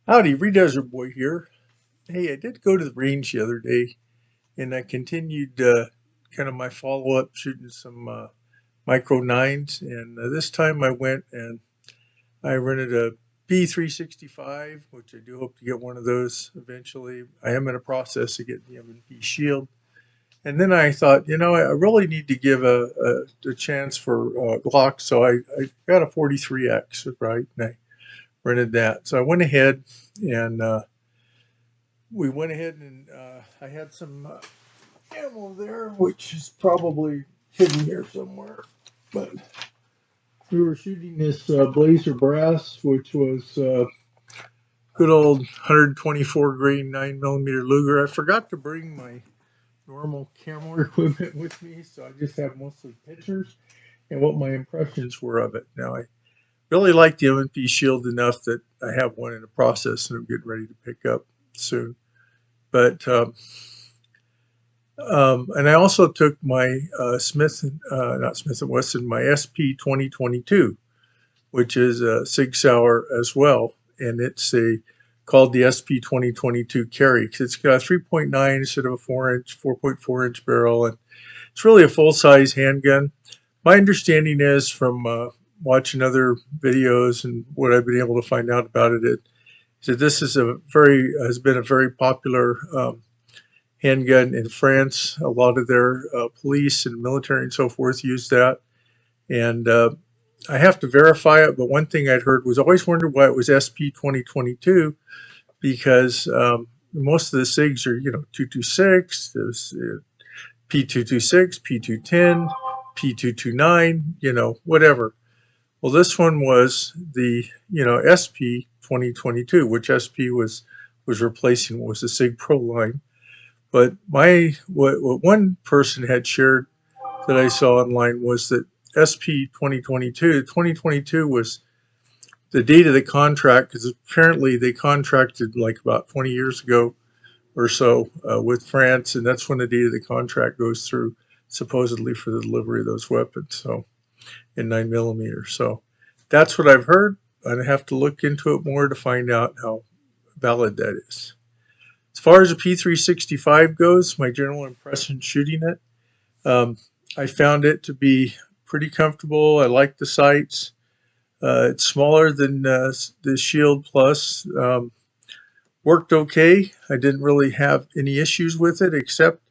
Howdy, Redesert Boy here. Hey, I did go to the range the other day, and I continued kind of my follow-up shooting some micro nines. And this time I went and I rented a P365, which I do hope to get one of those eventually. I am in a process of getting the M&P Shield. And then I thought, I really need to give a chance for Glock, so I got a 43X, right? And I rented that. So I went ahead and we went ahead and I had some ammo there, which is probably hidden here somewhere. But we were shooting this Blazer Brass, which was good old 124 grain 9mm Luger. I forgot to bring my normal camera equipment with me, so I just have mostly pictures and what my impressions were of it. Now, I really like the M&P Shield enough that I have one in the process and I'm getting ready to pick up soon. But and I also took my not Smith & Wesson, my SP2022, which is a Sig Sauer as well, and it's called the SP2022 Carry because it's got a 3.9 instead of a 4.4 inch barrel, and it's really a full size handgun. My understanding is from watching other videos and what I've been able to find out about it, is that this is has been a very popular handgun in France. A lot of their police and military and so forth use that. And I have to verify it, but one thing I'd heard was I always wondered why it was SP2022 because most of the SIGs are, 226, there's P226, P210, P229, whatever. Well, this one was the, SP2022, which SP was replacing was the SIG Pro line. But what one person had shared that I saw online was that SP2022 was the date of the contract, because apparently they contracted like about 20 years ago or so with France, and that's when the date of the contract goes through, supposedly for the delivery of those weapons. So in 9mm. So that's what I've heard. I'd have to look into it more to find out how valid that is. As far as the P365 goes, my general impression shooting it, I found it to be pretty comfortable. I like the sights. It's smaller than the Shield Plus. Worked okay. I didn't really have any issues with it, except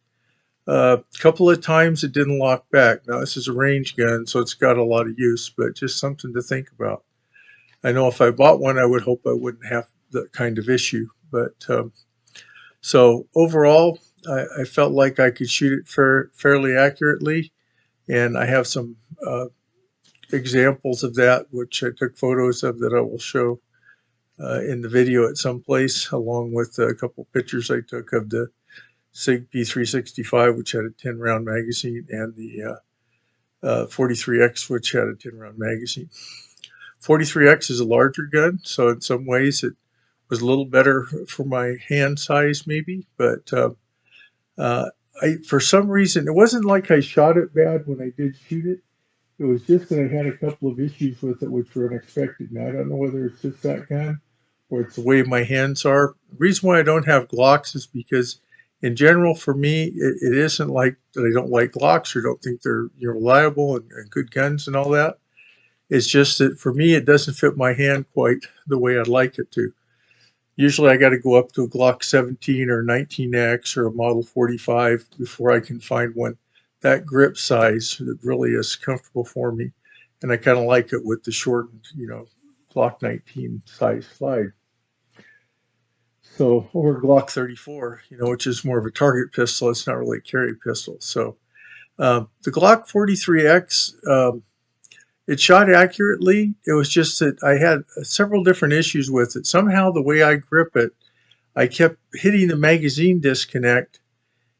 a couple of times it didn't lock back. Now, this is a range gun, so it's got a lot of use, but just something to think about. I know if I bought one, I would hope I wouldn't have that kind of issue, but so overall, I felt like I could shoot it fairly accurately, and I have some examples of that, which I took photos of that I will show in the video at some place, along with a couple pictures I took of the Sig P365, which had a 10-round magazine, and the 43X, which had a 10-round magazine. 43X is a larger gun, so in some ways it was a little better for my hand size, maybe, but for some reason, it wasn't like I shot it bad when I did shoot it. It was just that I had a couple of issues with it, which were unexpected. Now, I don't know whether it's just that gun or it's the way my hands are. The reason why I don't have Glocks is because, in general, for me, it isn't like that I don't like Glocks or don't think they're reliable and good guns and all that. It's just that for me, it doesn't fit my hand quite the way I'd like it to. Usually I got to go up to a Glock 17 or 19X or a Model 45 before I can find one that grip size that really is comfortable for me. And I kind of like it with the shortened, Glock 19 size slide. So, or Glock 34, which is more of a target pistol. It's not really a carry pistol. So the Glock 43X, it shot accurately. It was just that I had several different issues with it. Somehow the way I grip it, I kept hitting the magazine disconnect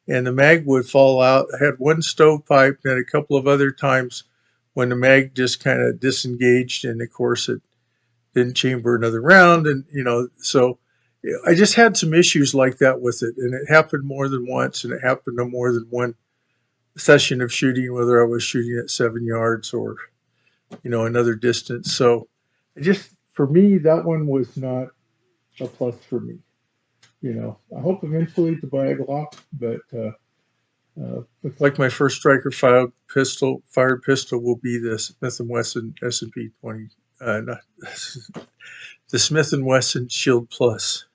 and the mag would fall out. I had one stovepipe and a couple of other times when the mag just kind of disengaged, and of course it didn't chamber another round. And, so I just had some issues like that with it. And it happened more than once, and it happened on more than one session of shooting, whether I was shooting at 7 yards or another distance. So for me, that one was not a plus for me. I hope eventually to buy a Glock, but looks like my first striker fired pistol will be the Smith and Wesson SP20, not the Smith and Wesson Shield Plus.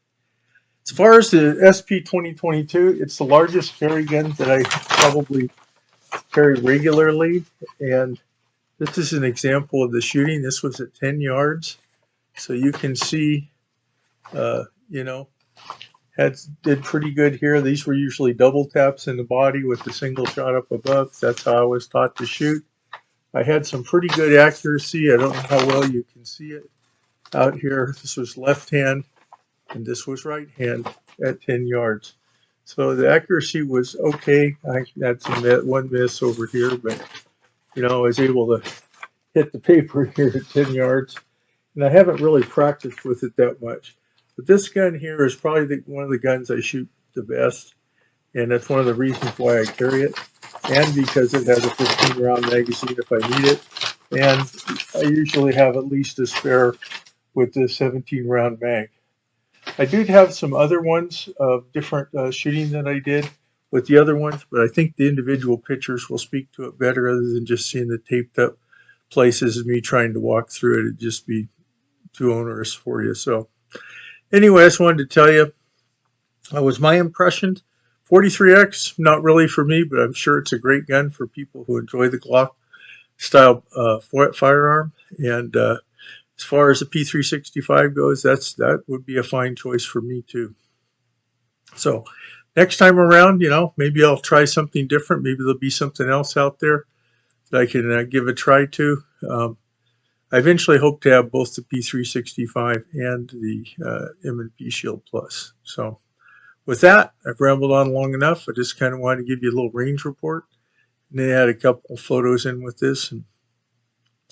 As far as the SP2022, it's the largest carry gun that I probably carry regularly, and this is an example of the shooting. This was at 10 yards, so you can see, you know, did pretty good here. These were usually double taps in the body with a single shot up above. That's how I was taught to shoot. I had some pretty good accuracy. I don't know how well you can see it out here. This was left hand and this was right hand at 10 yards. So the accuracy was okay. I had one miss over here, but I was able to hit the paper here at 10 yards. And I haven't really practiced with it that much. But this gun here is probably one of the guns I shoot the best, and that's one of the reasons why I carry it, and because it has a 15-round magazine if I need it, and I usually have at least a spare with the 17-round mag. I did have some other ones of different shooting that I did with the other ones, but I think the individual pictures will speak to it better other than just seeing the taped up places and me trying to walk through it. It'd just be too onerous for you. So anyway, I just wanted to tell you, that was my impression. 43X, not really for me, but I'm sure it's a great gun for people who enjoy the Glock style firearm. And as far as the P365 goes, that would be a fine choice for me too. So next time around, maybe I'll try something different. Maybe there'll be something else out there that I can give a try to. I eventually hope to have both the P365 and the M&P Shield Plus. So with that, I've rambled on long enough. I just kind of wanted to give you a little range report. And they had a couple of photos in with this, and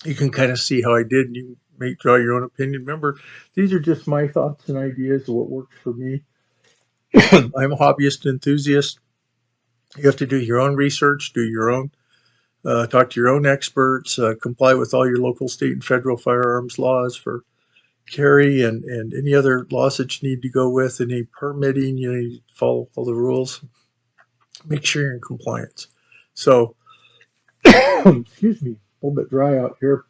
you can kind of see how I did, and you may draw your own opinion. Remember, these are just my thoughts and ideas of what works for me. I'm a hobbyist enthusiast. You have to do your own research, do your own talk to your own experts, comply with all your local, state, and federal firearms laws for carry and any other laws that you need to go with, any permitting, you need to follow all the rules. Make sure you're in compliance. So, excuse me, a little bit dry out here.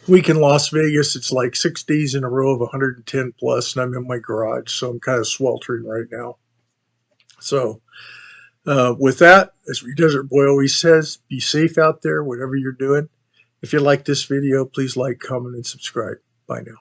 Week in Las Vegas, it's like 6 days in a row of 110 plus, and I'm in my garage, so I'm kind of sweltering right now. So, with that, as Re Desert Boy always says, be safe out there, whatever you're doing. If you like this video, please like, comment, and subscribe. Bye now.